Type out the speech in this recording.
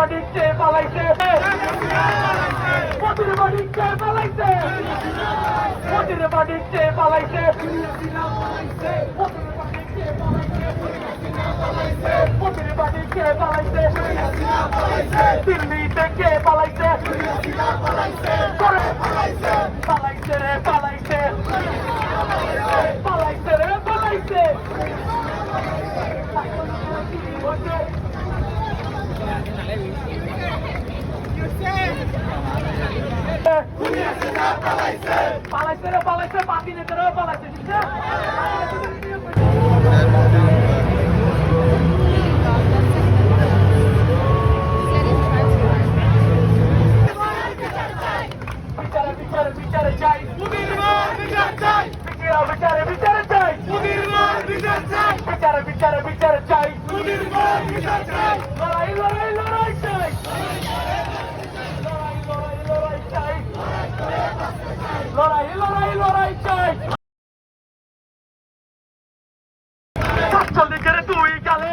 বাড়িতে পালাইছে মোদির বাড়িতে পালাইছে মোদির বাড়িতে পালাইছে মোদির বাড়িতে পালাইছে দিল্লি থেকে পালাইছে পালাইছে রে পালাইছে পালাইছে রে পালাইছে পালাইছে রে পালাইছে পাতি নেতারাও পালাইছে ঠিক আছে বিচারে চাই বিচারে চাই বিচারে চাই লড়াই লড়াই লড়াই চাই লড়াই লড়াই লড়াই চাই ছাত্রলীগের দুই গালে